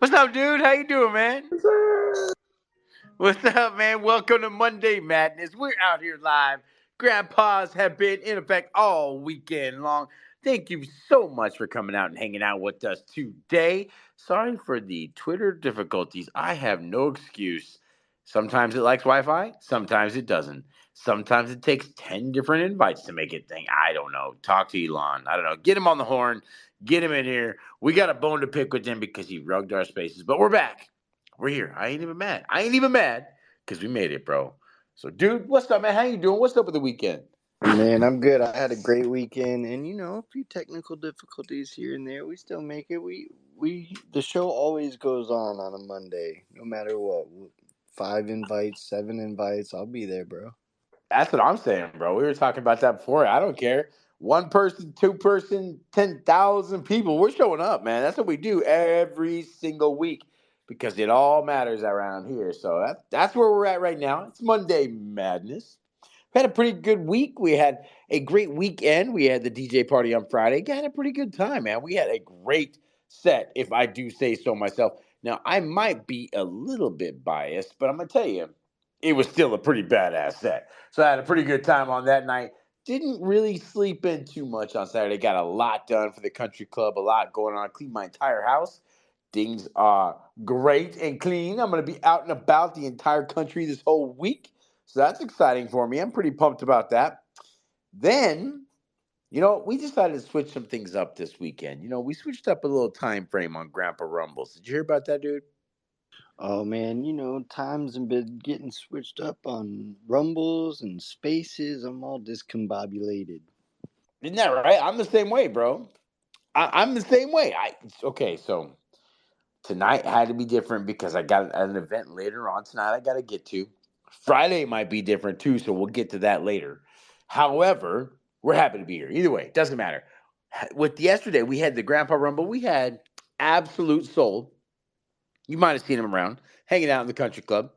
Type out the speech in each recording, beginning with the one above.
What's up, dude? How you doing, man? What's up, man? Welcome to Monday Madness. We're out here live. Grandpas have been in effect all weekend long. Thank you so much for coming out and hanging out with us today. Sorry for the Twitter difficulties. I have no excuse. Sometimes it likes Wi Fi, sometimes it doesn't. Sometimes it takes 10 different invites to make it think. I don't know. Talk to Elon. I don't know. Get him on the horn. Get him in here. We got a bone to pick with him because he rugged our spaces. But we're back. We're here. I ain't even mad. I ain't even mad because we made it, bro. So, dude, what's up, man? How you doing? What's up with the weekend? Man, I'm good. I had a great weekend, and a few technical difficulties here and there. We still make it. The show always goes on a Monday, no matter what. 5 invites, 7 invites, I'll be there, bro. That's what I'm saying, bro. We were talking about that before. I don't care. One person, two person, 10,000 people. We're showing up, man. That's what we do every single week because it all matters around here. So that's where we're at right now. It's Monday Madness. We had a pretty good week. We had a great weekend. We had the DJ party on Friday. Got a pretty good time, man. We had a great set, if I do say so myself. Now, I might be a little bit biased, but I'm going to tell you, it was still a pretty badass set. So I had a pretty good time on that night. Didn't really sleep in too much on Saturday. Got a lot done for the country club, a lot going on. Cleaned my entire house. Things are great and clean. I'm going to be out and about the entire country this whole week. So that's exciting for me. I'm pretty pumped about that. Then, we decided to switch some things up this weekend. We switched up a little time frame on Grandpa Rumbles. Did you hear about that, dude? Oh, man, times have been getting switched up on rumbles and spaces. I'm all discombobulated. Isn't that right? I'm the same way, bro. I'm the same way. Okay, so tonight had to be different because I got an event later on tonight I got to get to. Friday might be different too, so we'll get to that later. However, we're happy to be here. Either way, doesn't matter. With yesterday, we had the Grandpa Rumble. We had Absolute Soul. You might have seen him around, hanging out in the country club.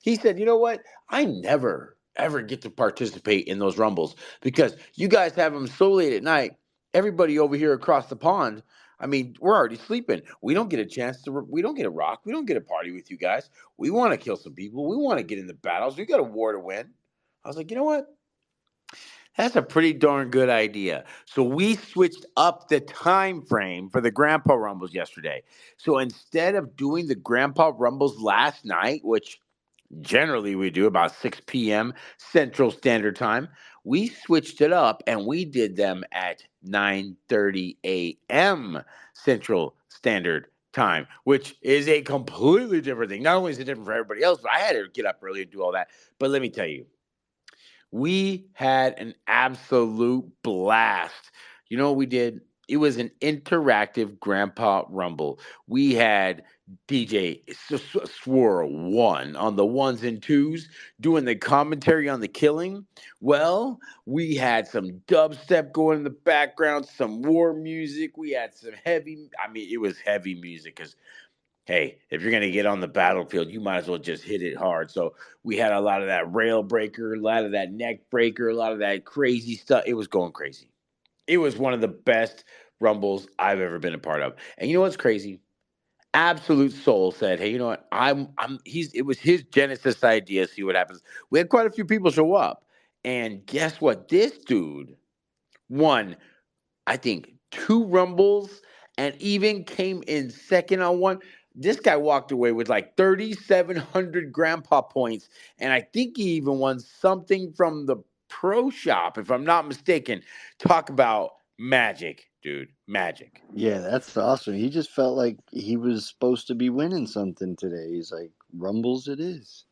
He said, "You know what? I never ever get to participate in those rumbles because you guys have them so late at night. Everybody over here across the pond, I mean, we're already sleeping. We don't get a chance to. We don't get a rock. We don't get a party with you guys. We want to kill some people. We want to get in the battles. We got a war to win." I was like, you know what? That's a pretty darn good idea. So we switched up the time frame for the Grandpa Rumbles yesterday. So instead of doing the Grandpa Rumbles last night, which generally we do about 6 p.m. Central Standard Time, we switched it up and we did them at 9:30 a.m. Central Standard Time, which is a completely different thing. Not only is it different for everybody else, but I had to get up early and do all that. But let me tell you, we had an absolute blast. You know what we did? It was an interactive Grandpa Rumble. We had DJ Swirl one on the ones and twos doing the commentary on the killing. Well, we had some dubstep going in the background, some war music. We had some heavy, I mean, it was heavy music because hey, if you're gonna get on the battlefield, you might as well just hit it hard. So we had a lot of that rail breaker, a lot of that neck breaker, a lot of that crazy stuff. It was going crazy. It was one of the best rumbles I've ever been a part of. And you know what's crazy? Absolute Soul said, "Hey, you know what? I'm." He's. It was his Genesis idea. See what happens. We had quite a few people show up, and guess what? This dude won, I think, two rumbles and even came in second on one. This guy walked away with like 3,700 grandpa points. And I think he even won something from the pro shop, if I'm not mistaken. Talk about magic, dude. Magic. Yeah, that's awesome. He just felt like he was supposed to be winning something today. He's like, rumbles it is.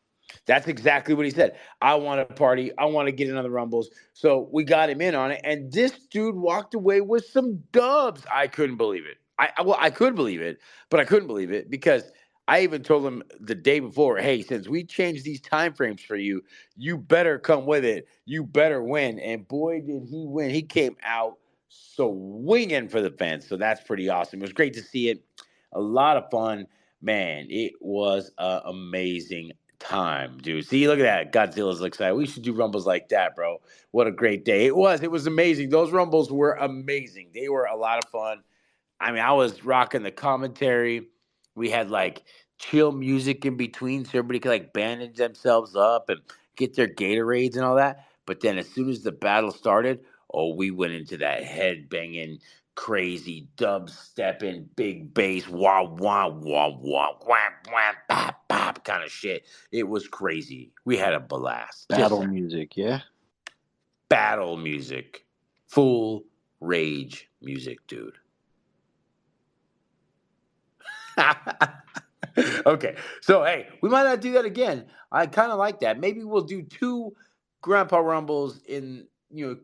That's exactly what he said. I want to party. I want to get in on the rumbles. So we got him in on it. And this dude walked away with some dubs. I couldn't believe it. Well, I could believe it, but I couldn't believe it because I even told him the day before, hey, since we changed these time frames for you, you better come with it. You better win. And boy, did he win. He came out swinging for the fence. So that's pretty awesome. It was great to see it. A lot of fun. Man, it was amazing time, dude. See, look at that. Godzilla's excited. We should do rumbles like that, bro. What a great day. It was. It was amazing. Those rumbles were amazing. They were a lot of fun. I mean, I was rocking the commentary. We had like chill music in between so everybody could like bandage themselves up and get their Gatorades and all that. But then as soon as the battle started, oh, we went into that head banging, crazy dub stepping, big bass, wah wah wah wah wah wah bop bop kind of shit. It was crazy. We had a blast. Just Battle music, yeah. battle music, full rage music, dude. Okay, so hey, we might not do that again. I kind of like that. Maybe we'll do two Grandpa Rumbles in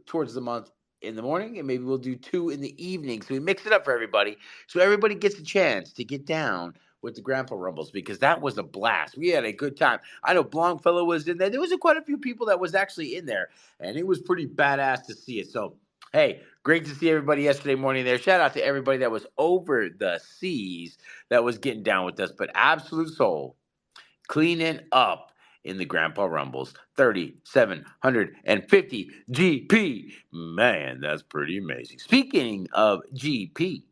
towards the month in the morning, and maybe we'll do two in the evening. So we mix it up for everybody, so everybody gets a chance to get down with the Grandpa Rumbles because that was a blast. We had a good time. I know Blongfellow was in there. There was quite a few people that was actually in there, and it was pretty badass to see it. So hey, great to see everybody yesterday morning there. Shout out to everybody that was over the seas that was getting down with us. But Absolute Soul cleaning up in the Grandpa Rumbles 3,750 GP. Man, that's pretty amazing. Speaking of GP,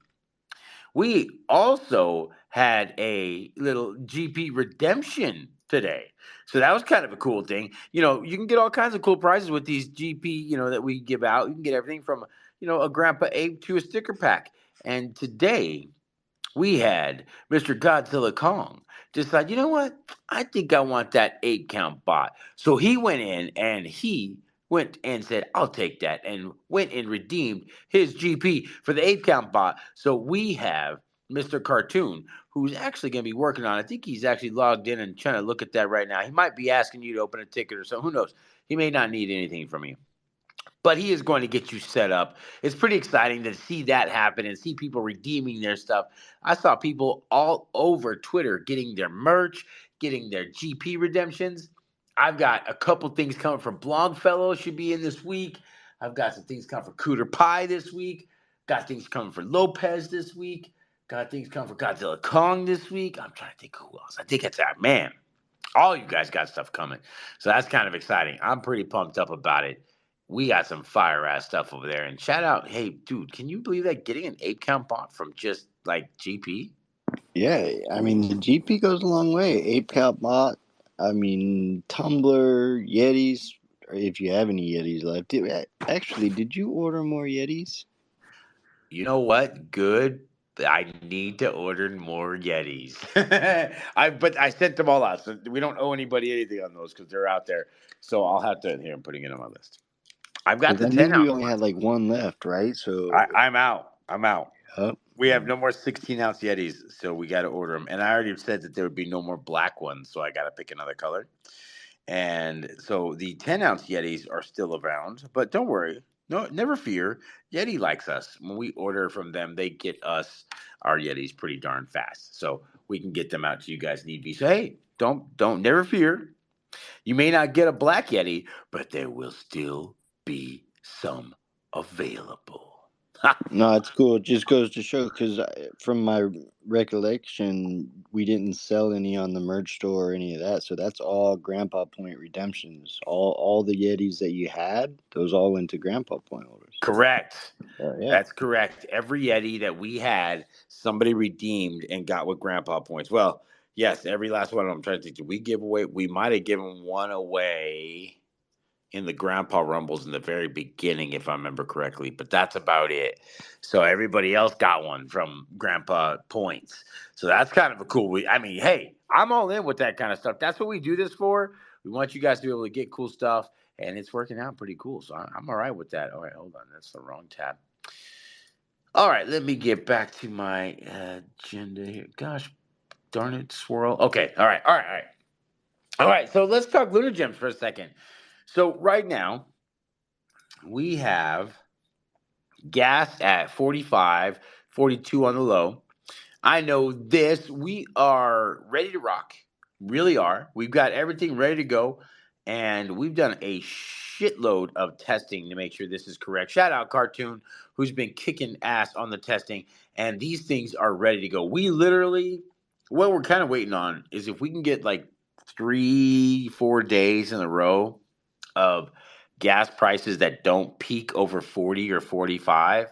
we also had a little GP redemption today. So that was kind of a cool thing. You can get all kinds of cool prizes with these GP, that we give out. You can get everything from, a Grandpa Ape to a sticker pack. And today we had Mr. Godzilla Kong decide, you know what? I think I want that 8 count bot. So he went in and he went and said, I'll take that, and went and redeemed his GP for the 8 count bot. So we have Mr. Cartoon, who's actually going to be working on it. I think he's actually logged in and trying to look at that right now. He might be asking you to open a ticket or something. Who knows? He may not need anything from you, but he is going to get you set up. It's pretty exciting to see that happen and see people redeeming their stuff. I saw people all over Twitter getting their merch, getting their GP redemptions. I've got a couple things coming from Blogfellow should be in this week. I've got some things coming for Cooter Pie this week. Got things coming for Lopez this week. Got things coming for Godzilla Kong this week. I'm trying to think who else. I think it's that man. All you guys got stuff coming. So that's kind of exciting. I'm pretty pumped up about it. We got some fire ass stuff over there. And shout out, hey, dude, can you believe that getting an 8 count bot from just like GP? Yeah, I mean, the GP goes a long way. Ape Count Bot, I mean, Tumblr, Yetis, or if you have any Yetis left. Actually, did you order more Yetis? You know what? Good. I need to order more Yetis. But I sent them all out, so we don't owe anybody anything on those because they're out there. So I'll have to. Here, I'm putting it on my list. I've got Because the I knew 10 we ounce only had ones. like one left, right? So, I'm out. I'm out. yep. We have no more 16 ounce Yetis, so we got to order them. And I already said that there would be no more black ones, so I got to pick another color. And so the 10 ounce Yetis are still around, but don't worry. No, never fear. Yeti likes us. When we order from them, they get us our Yetis pretty darn fast. So we can get them out to you guys need be. So hey, don't never fear. You may not get a black Yeti, but there will still be some available. No, it's cool. It just goes to show because from my recollection, we didn't sell any on the merch store or any of that. So that's all Grandpa Point redemptions. All the Yetis that you had, those all went to Grandpa Point holders. Correct. Yeah. That's correct. Every Yeti that we had, somebody redeemed and got with Grandpa points. Well, yes, every last one of them. I'm trying to think. Did we give away? We might have given one away in the Grandpa Rumbles in the very beginning, if I remember correctly. But that's about it. So everybody else got one from Grandpa Points. So that's kind of a cool. I mean, hey, I'm all in with that kind of stuff. That's what we do this for. We want you guys to be able to get cool stuff, and it's working out pretty cool. So I'm all right with that. All right, hold on. That's the wrong tab. All right, let me get back to my agenda here. Gosh darn it, swirl. Okay, all right. All right, so let's talk Lunar Gems for a second. So right now, we have gas at 45, 42 on the low. I know this. We are ready to rock. Really are. We've got everything ready to go. And we've done a shitload of testing to make sure this is correct. Shout out Cartoon, who's been kicking ass on the testing. And these things are ready to go. We literally, what we're kind of waiting on is if we can get like 3, 4 days in a row of gas prices that don't peak over 40 or 45,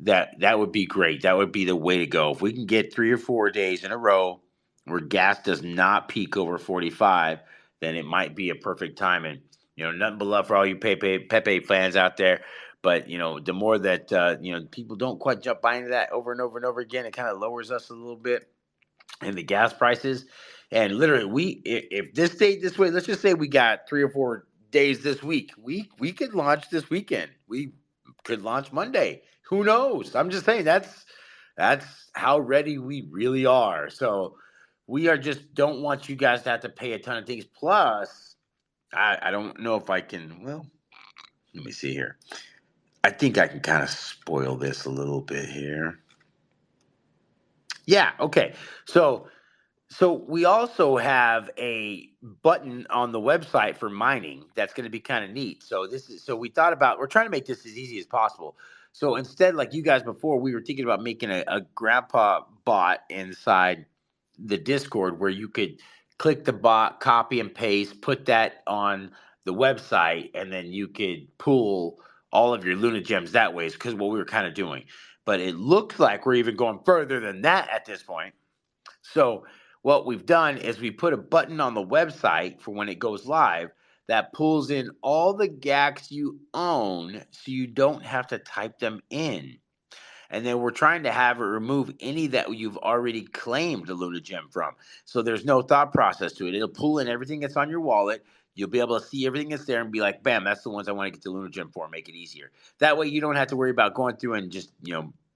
that would be great. That would be the way to go. If we can get 3 or 4 days in a row where gas does not peak over 45, then it might be a perfect time. And nothing but love for all you Pepe fans out there. But the more that people don't quite jump by into that over and over and over again, it kind of lowers us a little bit in the gas prices. And literally, if this stayed this way, let's just say we got 3 or 4 days this week, we could launch this weekend. We could launch Monday. Who knows? I'm just saying that's how ready we really are. So we are just don't want you guys to have to pay a ton of things. Plus, I don't know if I can. Well, let me see here. I think I can kind of spoil this a little bit here. Yeah. Okay. So we also have a button on the website for mining that's going to be kind of neat. So we thought about we're trying to make this as easy as possible. So instead, like you guys before, we were thinking about making a grandpa bot inside the Discord where you could click the bot, copy and paste, put that on the website, and then you could pull all of your Luna gems that way. Because what we were kind of doing, but it looks like we're even going further than that at this point. So what we've done is we put a button on the website for when it goes live that pulls in all the GACs you own so you don't have to type them in. And then we're trying to have it remove any that you've already claimed a Luna gem from. So there's no thought process to it. It'll pull in everything that's on your wallet. You'll be able to see everything that's there and be like, bam, that's the ones I want to get the Luna gem for, make it easier. That way you don't have to worry about going through and just,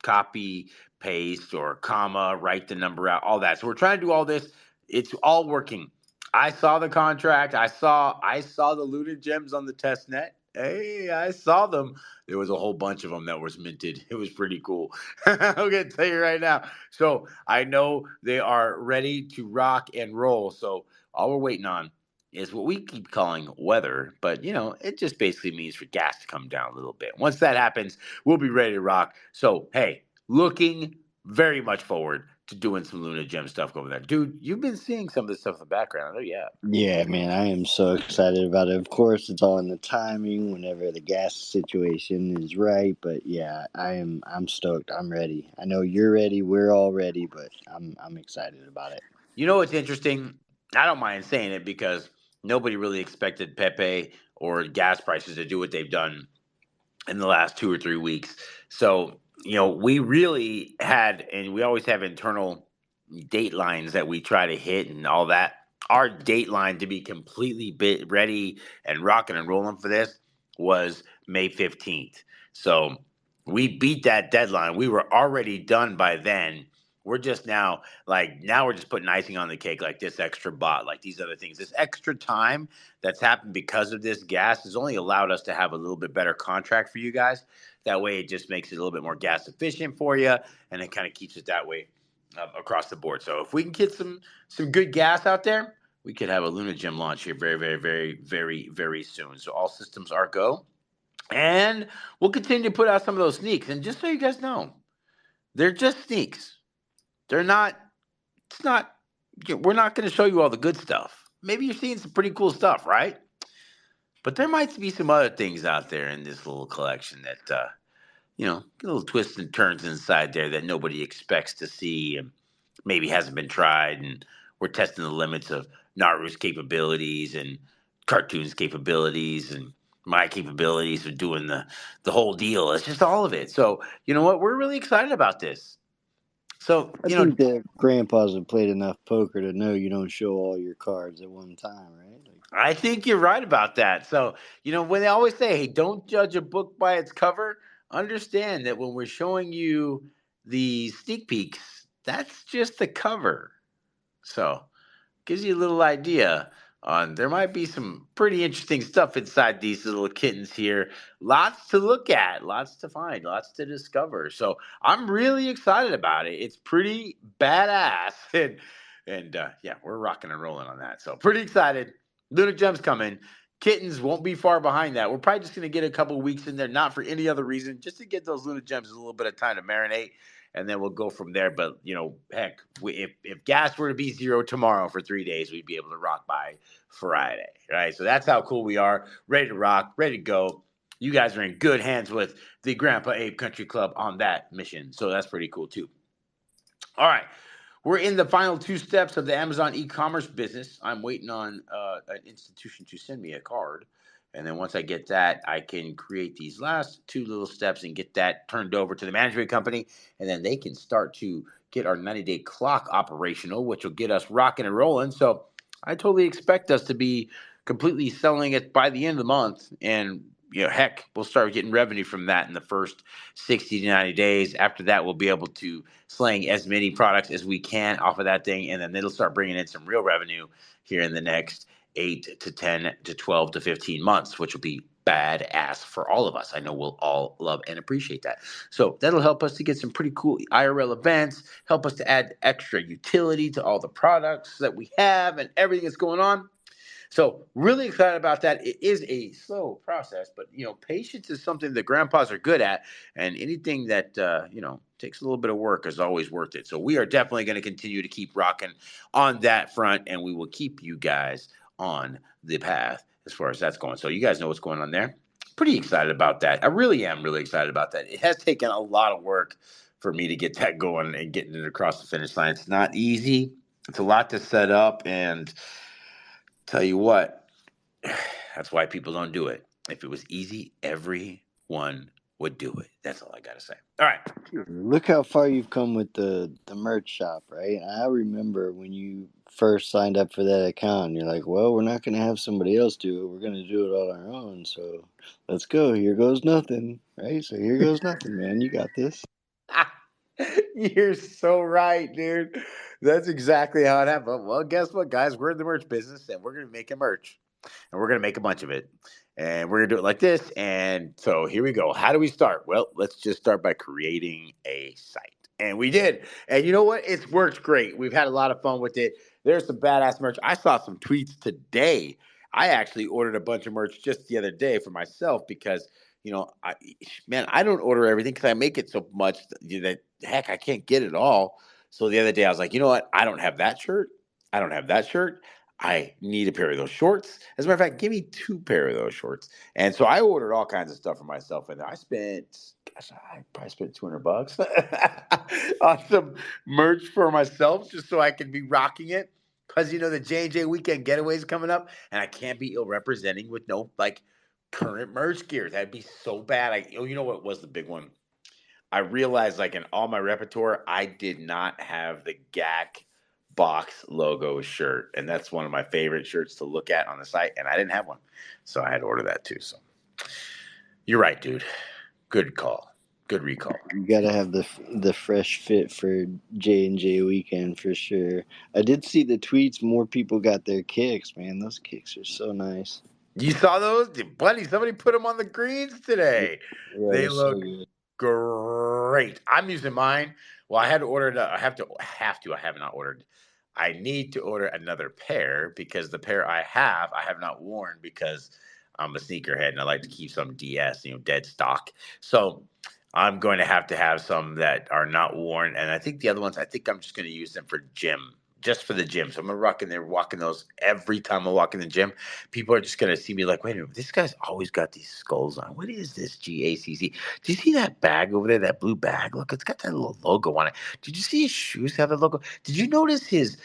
copy, paste, or comma, write the number out, all that. So we're trying to do all this. It's all working. I saw the contract. I saw the Luna gems on the test net. Hey, I saw them. There was a whole bunch of them that was minted. It was pretty cool. I'm gonna tell you right now. So I know they are ready to rock and roll. So all we're waiting on is what we keep calling weather, but it just basically means for gas to come down a little bit. Once that happens, we'll be ready to rock. So hey, looking very much forward to doing some Luna Gem stuff over there. Dude, you've been seeing some of this stuff in the background. I know, yeah. Yeah, man, I am so excited about it. Of course, it's all in the timing, whenever the gas situation is right. But yeah, I'm stoked. I'm ready. I know you're ready. We're all ready, but I'm excited about it. You know what's interesting? I don't mind saying it because nobody really expected Pepe or gas prices to do what they've done in the last 2 or 3 weeks. So, we really had, and we always have internal date lines that we try to hit and all that. Our date line to be completely ready and rocking and rolling for this was May 15th. So we beat that deadline. We were already done by then. We're just now we're just putting icing on the cake, like this extra bot, like these other things. This extra time that's happened because of this gas has only allowed us to have a little bit better contract for you guys. That way, it just makes it a little bit more gas efficient for you, and it kind of keeps it that way across the board. So if we can get some good gas out there, we could have a Luna Gem launch here very, very, very, very, very soon. So all systems are go, and we'll continue to put out some of those sneaks. And just so you guys know, they're just sneaks. They're not. It's not. We're not going to show you all the good stuff. Maybe you're seeing some pretty cool stuff, right? But there might be some other things out there in this little collection that little twists and turns inside there that nobody expects to see and maybe hasn't been tried. And we're testing the limits of Naru's capabilities and Cartoon's capabilities and my capabilities of doing the whole deal. It's just all of it. So you know what? We're really excited about this. So I think that grandpas have played enough poker to know you don't show all your cards at one time, right? I think you're right about that. So, when they always say, hey, don't judge a book by its cover, understand that when we're showing you the sneak peeks, that's just the cover. So, gives you a little idea on there might be some pretty interesting stuff inside these little kittens here. Lots to look at, lots to find, lots to discover. So, I'm really excited about it. It's pretty badass. And yeah, we're rocking and rolling on that. So, pretty excited. Luna Gem's coming. Kittens won't be far behind that. We're probably just going to get a couple weeks in there, not for any other reason, just to get those Luna Gems a little bit of time to marinate, and then we'll go from there. But heck, if gas were to be zero tomorrow for 3 days, we'd be able to rock by Friday, right? So that's how cool we are. Ready to rock, ready to go. you guys are in good hands with the Grandpa Ape Country Club on that mission. So that's pretty cool too. All right. We're in the final two steps of the Amazon e-commerce business. I'm waiting on an institution to send me a card. And then once I get that, I can create these last two little steps and get that turned over to the management company. And then they can start to get our 90-day clock operational, which will get us rocking and rolling. So I totally expect us to be completely selling it by the end of the month. And heck, we'll start getting revenue from that in the first 60 to 90 days. After that, we'll be able to sling as many products as we can off of that thing, and then it'll start bringing in some real revenue here in the next 8 to 10 to 12 to 15 months, which will be badass for all of us. I know we'll all love and appreciate that. So that'll help us to get some pretty cool IRL events, help us to add extra utility to all the products that we have and everything that's going on. So really excited about that. It is a slow process, but patience is something that grandpas are good at, and anything that takes a little bit of work is always worth it. So we are definitely going to continue to keep rocking on that front, and we will keep you guys on the path as far as that's going. So you guys know what's going on there. Pretty excited about that. I really am really excited about that. It has taken a lot of work for me to get that going and getting it across the finish line. It's not easy. It's a lot to set up, and tell you what, that's why people don't do it. If it was easy, everyone would do it. That's all I got to say. All right. Look how far you've come with the merch shop, right? I remember when you first signed up for that account, you're like, well, we're not going to have somebody else do it. We're going to do it all on our own. So let's go. Here goes nothing, right? So here goes nothing, man. You got this. You're so right, dude. That's exactly how it happened. Well, guess what, guys? We're in the merch business, and we're going to make a merch, and we're going to make a bunch of it. And we're going to do it like this. And so here we go. How do we start? Well, let's just start by creating a site. And we did. And you know what? It's worked great. We've had a lot of fun with it. There's some badass merch. I saw some tweets today. I actually ordered a bunch of merch just the other day for myself because I don't order everything because I make it so much that heck, I can't get it all. So the other day I was like, you know what? I don't have that shirt. I don't have that shirt. I need a pair of those shorts. As a matter of fact, give me two pair of those shorts. And so I ordered all kinds of stuff for myself in there. I probably spent $200 on some merch for myself just so I can be rocking it. Because the J&J weekend getaway is coming up, and I can't be ill representing with no current merch gear. That'd be so bad. You know what was the big one? I realized in all my repertoire, I did not have the GACC box logo shirt, and that's one of my favorite shirts to look at on the site, and I didn't have one, so I had to order that too. So you're right, dude. Good call. Good recall. You gotta have the fresh fit for J&J weekend for sure. I did see the tweets. More people got their kicks, man. Those kicks are so nice. You saw those, buddy? Somebody put them on the greens today. Yeah, They they're so look good. great. I'm using mine. Well, I had to order. I have to. I have not ordered. I need to order another pair because the pair I have not worn because I'm a sneakerhead and I like to keep some DS, dead stock. So I'm going to have some that are not worn, and I think the other ones. I think I'm just going to use them for gym. Just for the gym. So I'm gonna rock in there, walking those every time I walk in the gym. People are just gonna see me like, wait a minute, this guy's always got these skulls on. What is this GACC? Do you see that bag over there, that blue bag? Look, it's got that little logo on it. Did you see his shoes have that logo? Did you notice his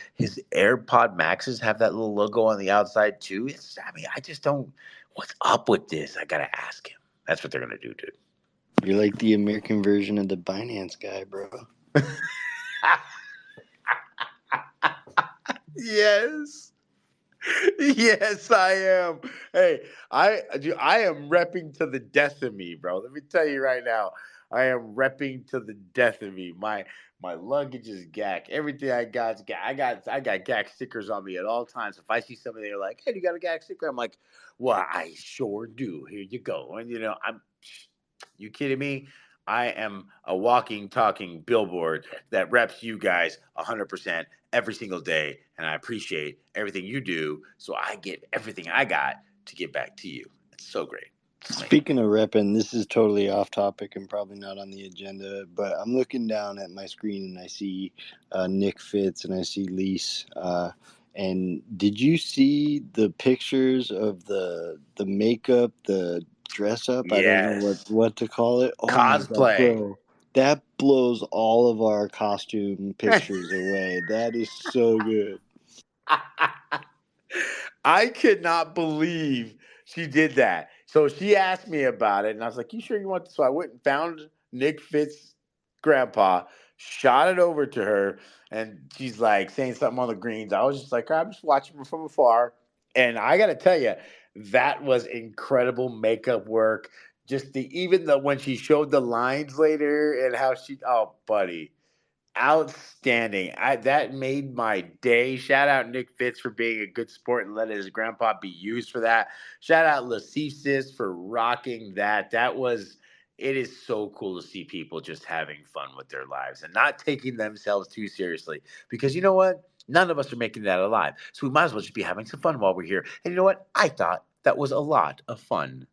AirPod Maxes have that little logo on the outside too? I just don't. What's up with this? I gotta ask him. That's what they're gonna do, dude. You're like the American version of the Binance guy, bro. Yes. Yes, I am. Hey, I am repping to the death of me, bro. Let me tell you right now, I am repping to the death of me. My luggage is GAC. Everything I got is GAC. I got GAC stickers on me at all times. If I see somebody, they're like, "Hey, you got a GAC sticker?" I'm like, "Well, I sure do. Here you go." And you kidding me? I am a walking, talking billboard that reps you guys 100% every single day, and I appreciate everything you do. So I get everything I got to get back to you. It's so great. Speaking of repping, this is totally off topic and probably not on the agenda, but I'm looking down at my screen and I see Nick Fitz and I see Lise. And did you see the pictures of the makeup, the dress up. I don't know Yes. what to call it. Oh my god, Cosplay. bro. That blows all of our costume pictures away. That is so good. I could not believe she did that. So she asked me about it, and I was like, "You sure you want this?" So I went and found Nick Fitz's grandpa, shot it over to her, and she's like saying something on the greens. I was just like, I'm just watching from afar, and I got to tell you, that was incredible makeup work. Just even the when she showed the lines later and how she, oh, buddy, outstanding. That made my day. Shout out Nick Fitz for being a good sport and letting his grandpa be used for that. Shout out Lacesis for rocking that. It is so cool to see people just having fun with their lives and not taking themselves too seriously. Because you know what? None of us are making that alive. So we might as well just be having some fun while we're here. And you know what? I thought that was a lot of fun.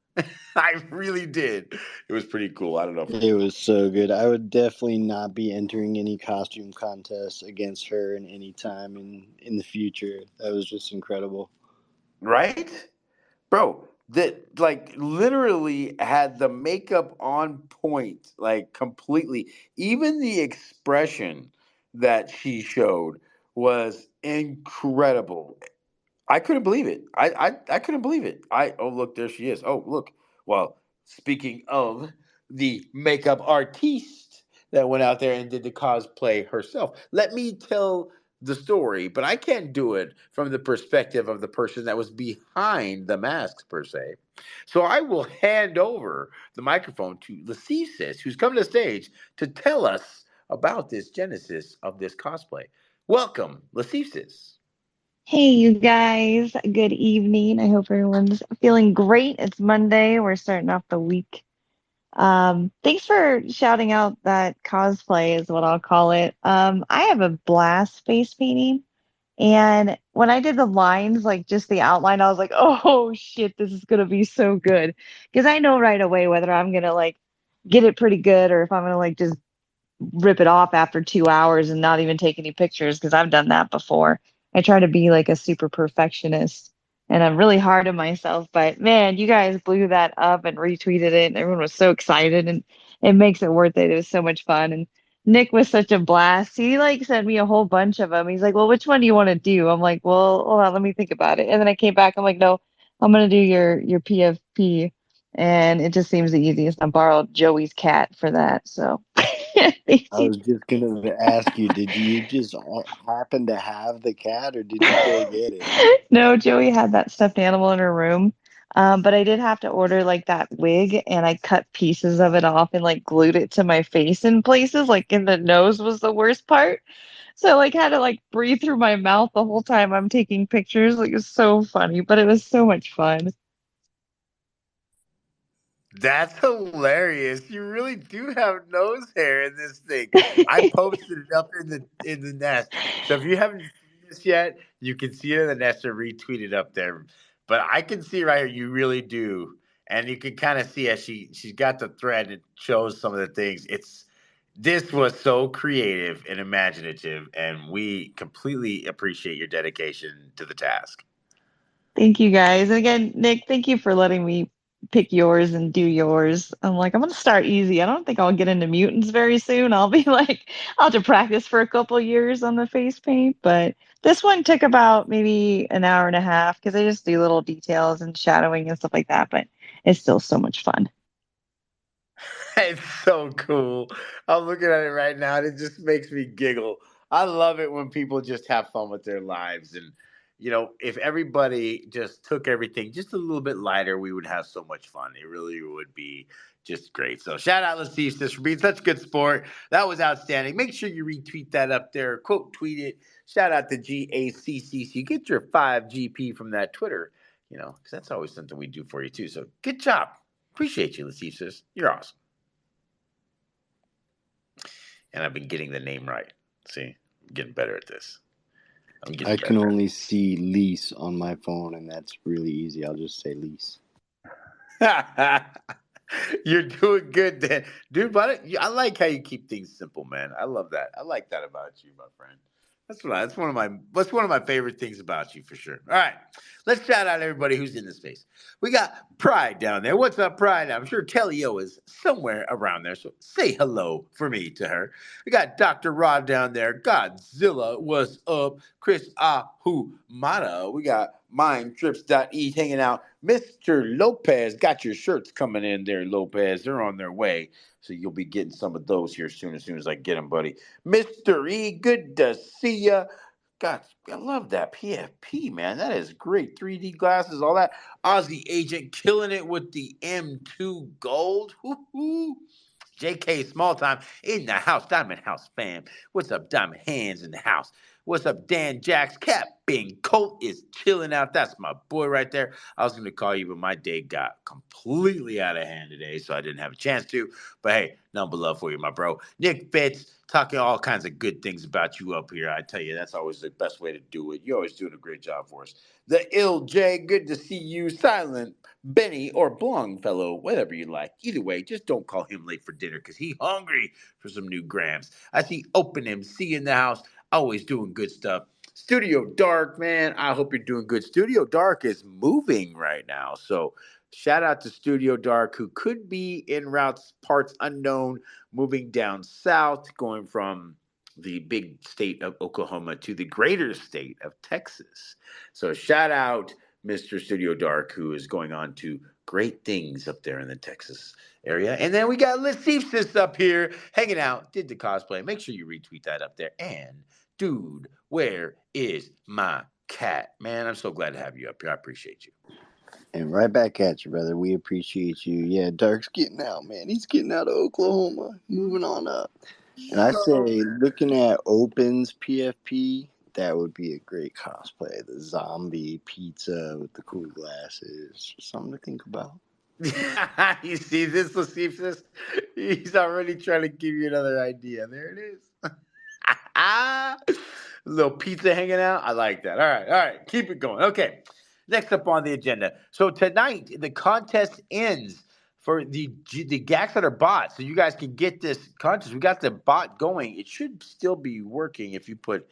I really did. It was pretty cool. I don't know for It you. was so good. I would definitely not be entering any costume contests against her in any time in the future. That was just incredible. Right? Bro, that like literally had the makeup on point, like completely. Even the expression that she showed was incredible. I couldn't believe it. I couldn't believe it. Oh look, there she is. Oh look. Well, speaking of the makeup artiste that went out there and did the cosplay herself, let me tell the story, but I can't do it from the perspective of the person that was behind the masks per se. So I will hand over the microphone to Lacesis, who's come to the stage to tell us about this genesis of this cosplay. Welcome, Lacesis. Hey, you guys. Good evening. I hope everyone's feeling great. It's Monday. We're starting off the week. Thanks for shouting out that cosplay is what I'll call it. I have a blast face painting, and when I did the lines, like just the outline, I was like, oh shit, this is gonna be so good. Because I know right away whether I'm gonna like get it pretty good or if I'm gonna like just rip it off after 2 hours and not even take any pictures because I've done that before. I try to be like a super perfectionist and I'm really hard on myself. But man, you guys blew that up and retweeted it, and everyone was so excited, and it makes it worth it. It was so much fun. And Nick was such a blast. He like sent me a whole bunch of them. He's like, "Well, which one do you want to do?" I'm like, "Well, hold on, let me think about it." And then I came back. I'm like, "No, I'm gonna do your PFP." And it just seems the easiest. I borrowed Joey's cat for that. So thank I you. was just gonna ask you, did you just happen to have the cat, or did you go get it? No, Joey had that stuffed animal in her room. But I did have to order like that wig and I cut pieces of it off and like glued it to my face in places, like in the nose was the worst part. So like had to like breathe through my mouth the whole time I'm taking pictures. Like it was so funny, but it was so much fun. That's hilarious. You really do have nose hair in this thing. I posted it up in the nest. So if you haven't seen this yet, you can see it in the nest or retweet it up there. But I can see right here, you really do. And you can kind of see as she's got the thread, it shows some of the things. This was so creative and imaginative, and we completely appreciate your dedication to the task. Thank you guys. And again, Nick, thank you for letting me pick yours and do yours. I'm like, I'm gonna start easy. I don't think I'll get into mutants very soon. I'll be like, I'll have to practice for a couple years on the face paint. But this one took about maybe an hour and a half because I just do little details and shadowing and stuff like that. But it's still so much fun. It's so cool. I'm looking at it right now and it just makes me giggle. I love it when people just have fun with their lives. And, if everybody just took everything just a little bit lighter, we would have so much fun. It really would be just great. So, shout out Latif for being such a good sport. That was outstanding. Make sure you retweet that up there, quote tweet it. Shout out to GACC. So, you get your 5GP from that Twitter, because that's always something we do for you too. So, good job. Appreciate you, Latif. You're awesome. And I've been getting the name right. See, I'm getting better at this. I'm I getting can better. only see lease on my phone, and that's really easy. I'll just say lease. You're doing good, Dan. Dude, but I like how you keep things simple, man. I love that. I like that about you, my friend. That's one of my favorite things about you for sure. All right. Let's shout out everybody who's in the space. We got Pride down there. What's up, Pride? I'm sure Kelly O is somewhere around there. So say hello for me to her. We got Dr. Rod down there. Godzilla, what's up? Chris Ahumada. We got MindTrips.e hanging out. Mr. Lopez, got your shirts coming in there, Lopez. They're on their way. So you'll be getting some of those here as soon as I get them, buddy. Mr. E, good to see ya. God, I love that PFP, man. That is great. 3D glasses, all that. Aussie agent killing it with the M2 gold. Woo-hoo. JK Small Time in the house. Diamond House fam. What's up, Diamond Hands in the house? What's up, Dan Jacks? Being Colt is chilling out. That's my boy right there. I was going to call you, but my day got completely out of hand today, so I didn't have a chance to. But hey, none but love for you, my bro. Nick Fitz, talking all kinds of good things about you up here. I tell you, that's always the best way to do it. You're always doing a great job for us. The Ill J, good to see you. Silent Benny or Blong fellow, whatever you like. Either way, just don't call him late for dinner because he hungry for some new grams. I see Open MC in the house, always doing good stuff. Studio Dark, man, I hope you're doing good. Studio Dark is moving right now, so shout out to Studio Dark, who could be en routes parts unknown, moving down south, going from the big state of Oklahoma to the greater state of Texas. So shout out Mr. Studio Dark, who is going on to great things up there in the Texas area. And then we got Lasifsis up here hanging out, did the cosplay. Make sure you retweet that up there. And dude, where is my cat? Man, I'm so glad to have you up here. I appreciate you. And right back at you, brother. We appreciate you. Yeah, Dark's getting out, man. He's getting out of Oklahoma, moving on up. And I say, looking at Open's PFP, that would be a great cosplay. The zombie pizza with the cool glasses. Something to think about. You see this, Lasifsis? He's already trying to give you another idea. There it is. Little pizza hanging out. I like that. All right. Keep it going. Okay. Next up on the agenda. So tonight the contest ends for the GACs that are bought. So you guys can get this contest. We got the bot going. It should still be working if you put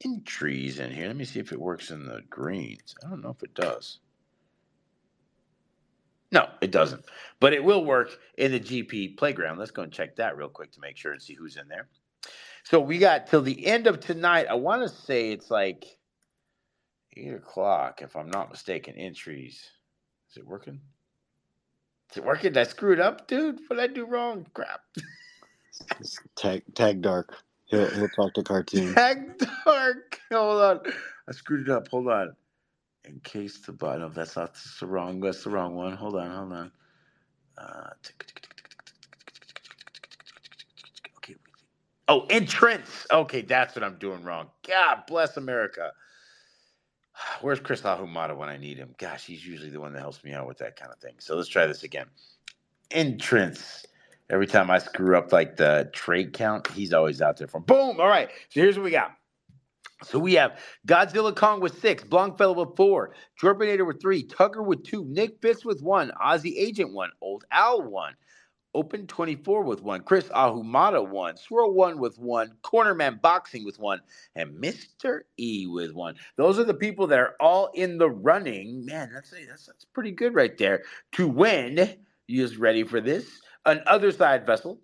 entries in here. Let me see if it works in the greens. I don't know if it does. No, it doesn't. But it will work in the GP playground. Let's go and check that real quick to make sure and see who's in there. So we got till the end of tonight. I want to say it's like 8 o'clock, if I'm not mistaken. Entries. Is it working? Is it working? Did I screw it up, dude? What did I do wrong? Crap. Tag Dark. He'll talk to Cartoon. Tag Dark. Hold on. I screwed it up. Hold on. In case the bottom. That's the wrong one. Hold on. Okay. Oh, entrance. Okay, that's what I'm doing wrong. God bless America. Where's Chris Ahumada when I need him? Gosh, he's usually the one that helps me out with that kind of thing. So let's try this again. Entrance. Every time I screw up like the trade count, he's always out there for boom. All right. So here's what we got. So we have Godzilla Kong with 6, Blankfellow with 4, Jorpinator with 3, Tugger with 2, Nick Fitz with 1, Aussie Agent 1, Old Owl 1, Open 24 with 1, Chris Ahumada 1, Swirl 1 with 1, Cornerman Boxing with 1, and Mr. E with 1. Those are the people that are all in the running. Man, that's pretty good right there. To win, you just ready for this? An Other Side Vessel,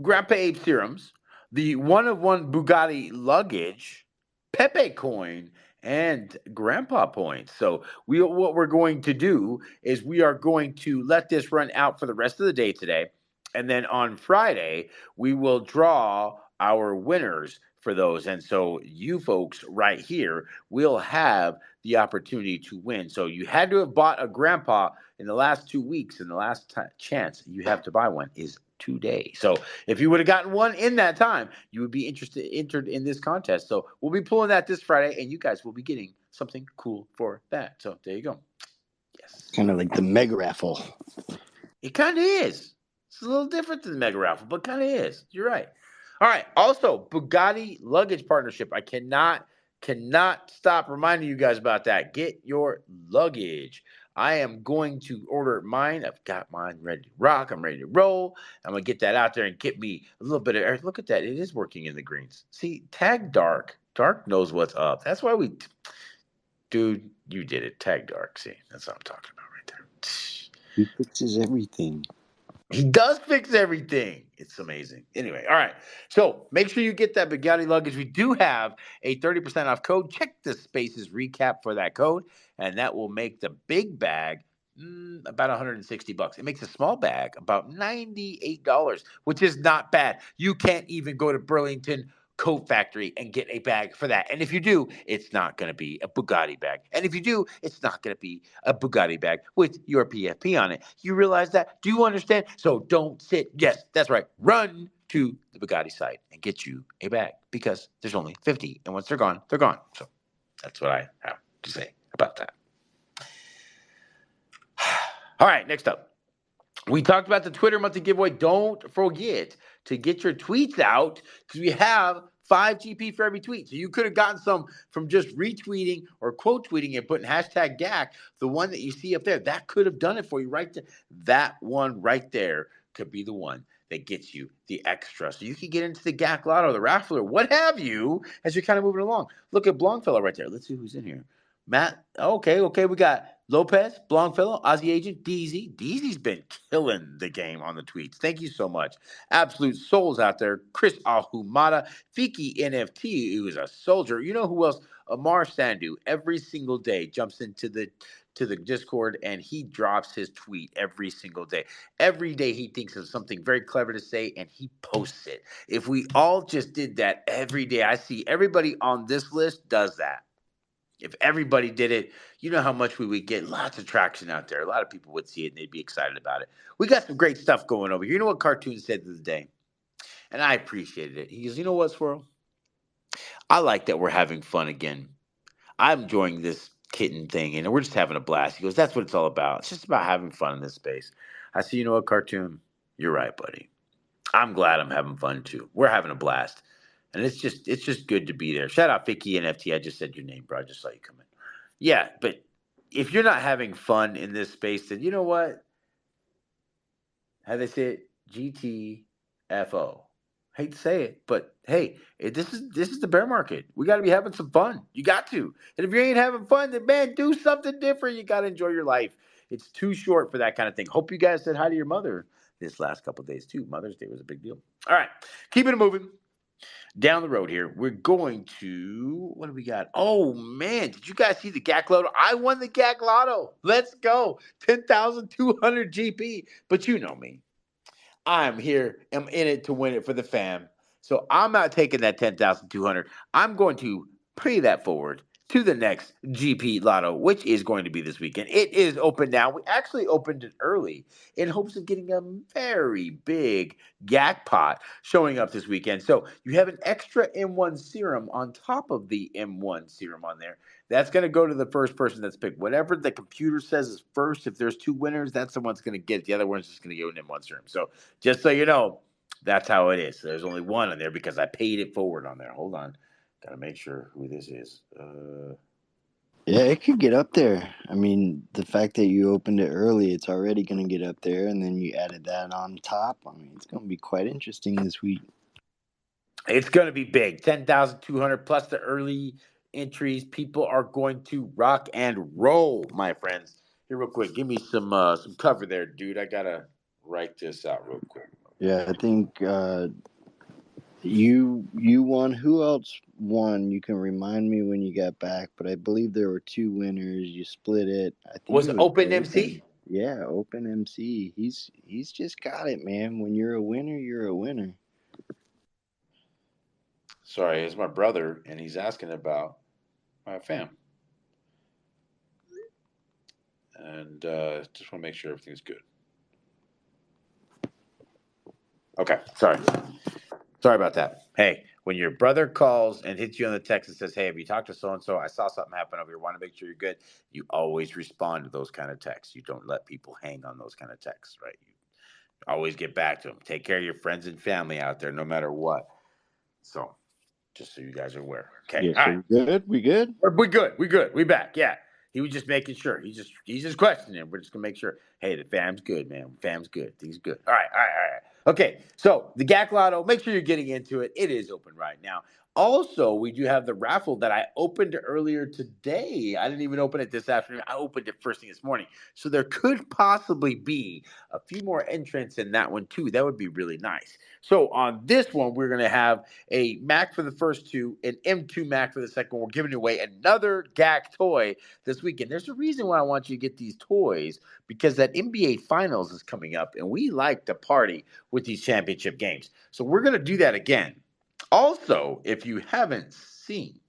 Grandpa Ape Serums, the 1-of-1 Bugatti Luggage, Pepe Coin, and Grandpa Points. So what we're going to do is we are going to let this run out for the rest of the day today. And then on Friday, we will draw our winners for those. And so you folks right here will have the opportunity to win. So you had to have bought a Grandpa in the last 2 weeks, and the last chance you have to buy one is today. So if you would have gotten one in that time, you would be entered in this contest. So we'll be pulling that this Friday, and you guys will be getting something cool for that. So there you go. Yes. Kind of like the mega raffle. It kind of is. It's a little different than the mega raffle, but kind of is. You're right. All right. Also, Bugatti Luggage partnership. I cannot stop reminding you guys about that. Get your luggage. I am going to order mine. I've got mine ready to rock. I'm ready to roll. I'm going to get that out there and get me a little bit of air. Look at that. It is working in the greens. See, Tag Dark Dark knows what's up. That's why we, dude, you did it. Tag Dark. See, that's what I'm talking about right there. He fixes everything. He does fix everything. It's amazing. Anyway, all right. So make sure you get that Bugatti luggage. We do have a 30% off code. Check the spaces recap for that code, and that will make the big bag about $160. It makes a small bag about $98, which is not bad. You can't even go to Burlington Coat Factory and get a bag for that. And if you do, it's not going to be a Bugatti bag. And if you do, it's not going to be a Bugatti bag with your PFP on it. You realize that? Do you understand? So don't sit. Yes, that's right. Run to the Bugatti site and get you a bag because there's only 50. And once they're gone, they're gone. So that's what I have to say about that. All right, next up. We talked about the Twitter monthly giveaway. Don't forget to get your tweets out because we have 5 GP for every tweet. So you could have gotten some from just retweeting or quote tweeting and putting hashtag GACC. The one that you see up there, that could have done it for you right there. That one right there could be the one that gets you the extra. So you can get into the GACC lotto, the raffle, or what have you as you're kind of moving along. Look at Blongfellow right there. Let's see who's in here. Matt, okay. We got Lopez, Blongfellow, Aussie Agent, DZ. DZ's been killing the game on the tweets. Thank you so much. Absolute souls out there. Chris Ahumada, Fiki NFT, who is a soldier. You know who else? Amar Sandu. Every single day jumps into the Discord and he drops his tweet every single day. Every day he thinks of something very clever to say and he posts it. If we all just did that every day, I see everybody on this list does that. If everybody did it, you know how much we would get. Lots of traction out there. A lot of people would see it and they'd be excited about it. We got some great stuff going over here. You know what Cartoon said the other day? And I appreciated it. He goes, you know what, Swirl? I like that we're having fun again. I'm enjoying this kitten thing and we're just having a blast. He goes, that's what it's all about. It's just about having fun in this space. I said, you know what, Cartoon? You're right, buddy. I'm glad I'm having fun too. We're having a blast. And it's just good to be there. Shout out Vicky and FT. I just said your name, bro. I just saw you come in. Yeah, but if you're not having fun in this space, then you know what? How they say it? GTFO. Hate to say it, but hey, this is the bear market. We got to be having some fun. You got to. And if you ain't having fun, then man, do something different. You got to enjoy your life. It's too short for that kind of thing. Hope you guys said hi to your mother this last couple of days too. Mother's Day was a big deal. All right, keeping it moving. Down the road here, we're going to what do we got? Oh man, did you guys see the GAC Lotto? I won the GAC Lotto. Let's go, 10,200 GP. But you know me, I'm here. I'm in it to win it for the fam. So I'm not taking that 10,200. I'm going to pay that forward to the next GP Lotto, which is going to be this weekend. It is open now. We actually opened it early in hopes of getting a very big GAC pot showing up this weekend. So you have an extra M1 serum on top of the M1 serum on there. That's going to go to the first person that's picked. Whatever the computer says is first, if there's 2 winners, that's the one's going to get it. The other one's just going to go in M1 serum. So just so you know, that's how it is. There's only one on there because I paid it forward on there. Hold on. Got to make sure who this is. Yeah, it could get up there. I mean, the fact that you opened it early, it's already going to get up there, and then you added that on top. I mean, it's going to be quite interesting this week. It's going to be big. 10,200 plus the early entries. People are going to rock and roll, my friends. Here, real quick. Give me some cover there, dude. I got to write this out real quick. Yeah, I think you won. Who else won? You can remind me when you got back, but I believe there were 2 winners. You split it. I think Was it was Open MC? Yeah, Open MC. He's just got it, man. When you're a winner, you're a winner. Sorry, it's my brother, and he's asking about my fam. And just want to make sure everything's good. Okay, sorry about that. Hey, when your brother calls and hits you on the text and says, hey, have you talked to so-and-so? I saw something happen over here. Want to make sure you're good. You always respond to those kind of texts. You don't let people hang on those kind of texts, right? You always get back to them. Take care of your friends and family out there no matter what. So just so you guys are aware. Okay, Yeah, all so right. We good? We good. We back, yeah. He was just making sure. He's just questioning. We're just gonna make sure. Hey, the fam's good, man. Fam's good. Things good. All right. Okay. So the GAC Lotto. Make sure you're getting into it. It is open right now. Also, we do have the raffle that I opened earlier today. I didn't even open it this afternoon. I opened it first thing this morning. So there could possibly be a few more entrants in that one too. That would be really nice. So on this one, we're going to have a Mac for the first two, an M2 Mac for the second one. We're giving away another GAC toy this weekend. There's a reason why I want you to get these toys, because that NBA Finals is coming up, and we like to party with these championship games. So we're going to do that again. Also, if you haven't seen,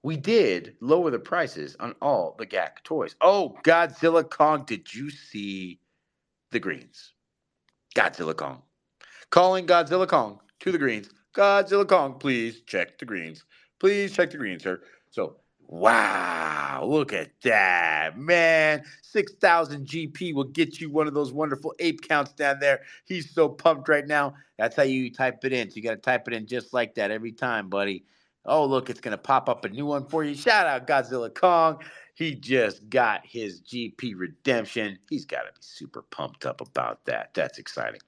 we did lower the prices on all the GAC toys. Oh, Godzilla Kong, did you see the greens? Godzilla Kong. Calling Godzilla Kong to the greens. Godzilla Kong, please check the greens. Please check the greens, sir. So, wow, look at that, man. 6,000 GP will get you one of those wonderful ape counts down there. He's so pumped right now. That's how you type it in. So you got to type it in just like that every time, buddy. Oh, look, it's going to pop up a new one for you. Shout out Godzilla Kong. He just got his GP redemption. He's got to be super pumped up about that. That's exciting.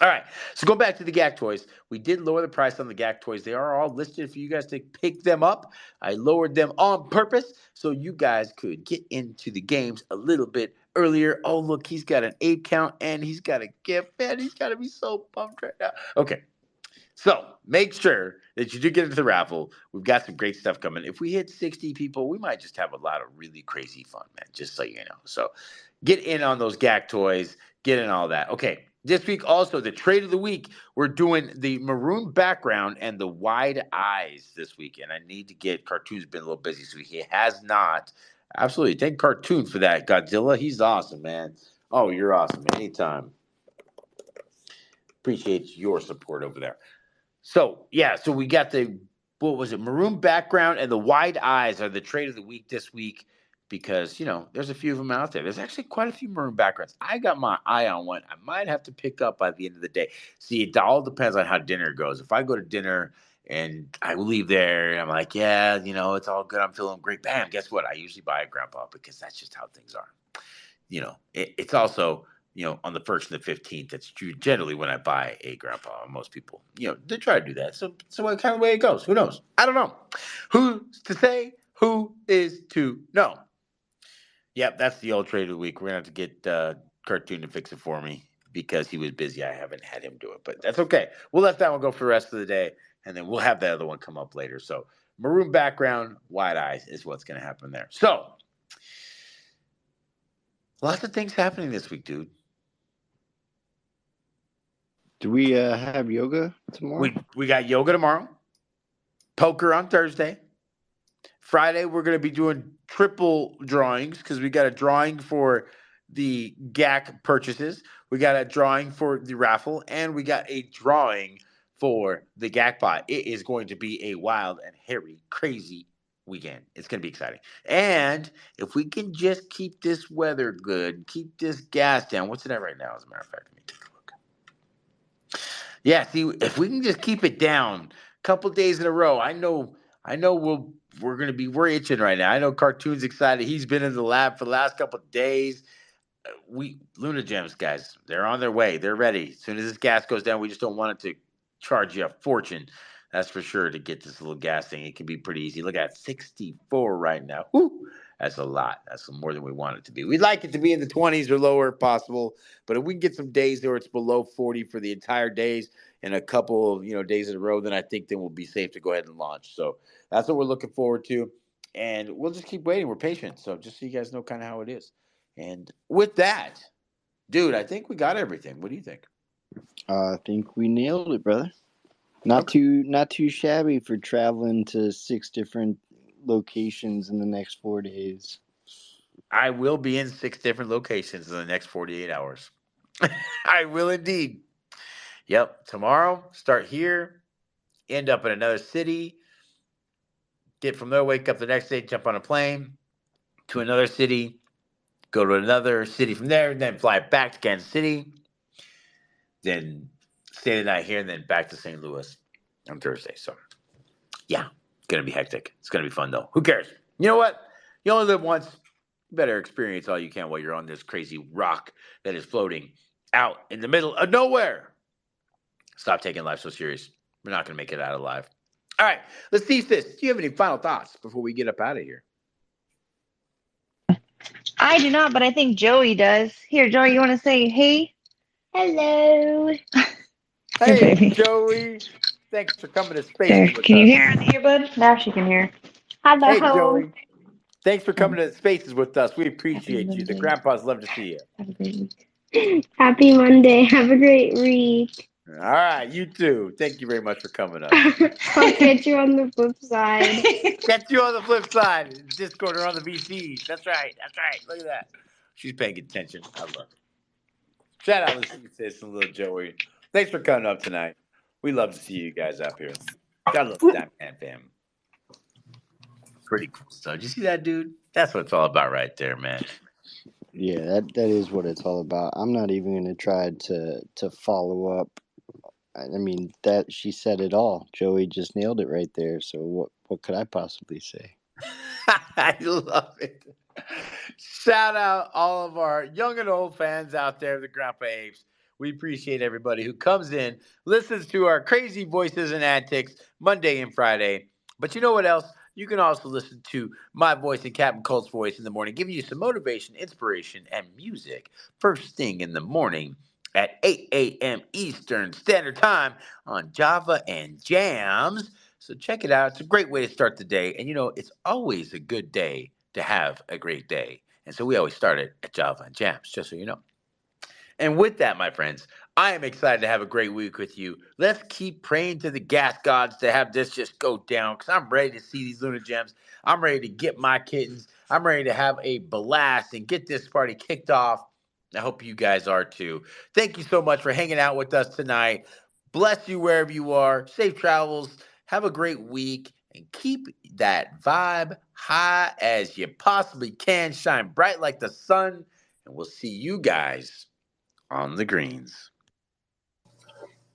All right, so go back to the GAC toys. We did lower the price on the GAC toys. They are all listed for you guys to pick them up. I lowered them on purpose so you guys could get into the games a little bit earlier. Oh, look, he's got an 8 count and he's got a gift. Man, he's got to be so pumped right now. Okay, so make sure that you do get into the raffle. We've got some great stuff coming. If we hit 60 people, we might just have a lot of really crazy fun, man, just so you know. So get in on those GAC toys, get in all that. Okay, this week also, the trade of the week, we're doing the maroon background and the wide eyes this week. And I need to get Cartoon's been a little busy, so he has not. Absolutely. Thank Cartoon for that, Godzilla. He's awesome, man. Oh, you're awesome. Anytime. Appreciate your support over there. So, yeah, so we got the, what was it, maroon background and the wide eyes are the trade of the week this week because, there's a few of them out there. There's actually quite a few maroon backgrounds. I got my eye on one. I might have to pick up by the end of the day. See, it all depends on how dinner goes. If I go to dinner and I leave there and I'm like, yeah, it's all good. I'm feeling great. Bam, guess what? I usually buy a grandpa because that's just how things are. It's also on the 1st and the 15th, that's generally when I buy a grandpa. Most people, they try to do that. So what kind of way it goes? Who knows? I don't know. Who's to say? Who is to know? Yep, that's the old trade of the week. We're gonna have to get Cartoon to fix it for me because he was busy. I haven't had him do it, but that's okay. We'll let that one go for the rest of the day, and then we'll have that other one come up later. So maroon background, wide eyes is what's gonna happen there. So lots of things happening this week, dude. Do we have yoga tomorrow? We got yoga tomorrow, poker on Thursday. Friday, we're going to be doing triple drawings because we got a drawing for the GAC purchases. We got a drawing for the raffle, and we got a drawing for the GAC pot. It is going to be a wild and hairy, crazy weekend. It's going to be exciting. And if we can just keep this weather good, keep this gas down. What's it at right now, as a matter of fact? Let me take a look. Yeah, see, if we can just keep it down a couple days in a row, I know we're itching right now. I know Cartoon's excited. He's been in the lab for the last couple of days. Luna Gems, guys, they're on their way. They're ready. As soon as this gas goes down, we just don't want it to charge you a fortune. That's for sure, to get this little gas thing. It can be pretty easy. Look at 64 right now. Woo! That's a lot. That's more than we want it to be. We'd like it to be in the 20s or lower if possible. But if we can get some days where it's below 40 for the entire days and a couple of days in a row, then I think then we'll be safe to go ahead and launch. So that's what we're looking forward to. And we'll just keep waiting. We're patient. So just so you guys know kind of how it is. And with that, dude, I think we got everything. What do you think? I think we nailed it, brother. Not too shabby for traveling to 6 different locations in the next 4 days. I will be in 6 different locations in the next 48 hours. I will indeed. Yep. Tomorrow, start here, end up in another city, get from there, wake up the next day, jump on a plane to another city, go to another city from there, then fly back to Kansas City, then stay the night here, and then back to St. Louis on Thursday. So, yeah, it's going to be hectic. It's going to be fun, though. Who cares? You know what? You only live once. You better experience all you can while you're on this crazy rock that is floating out in the middle of nowhere. Stop taking life so serious. We're not going to make it out alive. All right, let's see this. Do you have any final thoughts before we get up out of here? I do not, but I think Joey does. Here, Joey, you want to say hey? Hello. Here, Hey, baby. Joey. Thanks for coming to There. Spaces with Can you us. hear in the earbud? Now she can hear. Hey, Hello. Joey. Thanks for coming Um, to Spaces with us. We happy appreciate you. The Monday. grandpas love to see you. Have a great week. Happy Monday. Have a great week. All right, you too. Thank you very much for coming up. I'll catch you on the flip side. Catch you on the flip side. Discord or on the VCs. That's right. That's right. Look at that. She's paying attention. I love it. Shout out to Sis and little Joey. Thanks for coming up tonight. We love to see you guys up here. Gotta love that man fam. Pretty cool stuff. Did you see that, dude? That's what it's all about right there, man. Yeah, that is what it's all about. I'm not even gonna try to follow up. I mean, that she said it all. Joey just nailed it right there. So what could I possibly say? I love it. Shout out all of our young and old fans out there, the Grandpa Apes. We appreciate everybody who comes in, listens to our crazy voices and antics Monday and Friday. But you know what else? You can also listen to my voice and Captain Colt's voice in the morning, giving you some motivation, inspiration, and music first thing in the morning at 8 a.m. Eastern Standard Time on Java and Jams. So check it out. It's a great way to start the day. And you know, it's always a good day to have a great day. And so we always start it at Java and Jams, just so you know. And with that, my friends, I am excited to have a great week with you. Let's keep praying to the gas gods to have this just go down because I'm ready to see these Lunar Gems. I'm ready to get my kittens. I'm ready to have a blast and get this party kicked off. I hope you guys are too. Thank you so much for hanging out with us tonight. Bless you wherever you are. Safe travels. Have a great week and keep that vibe high as you possibly can. Shine bright like the sun. And we'll see you guys on the greens.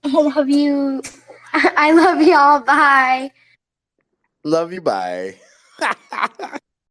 I love you. I love y'all. Bye. Love you. Bye.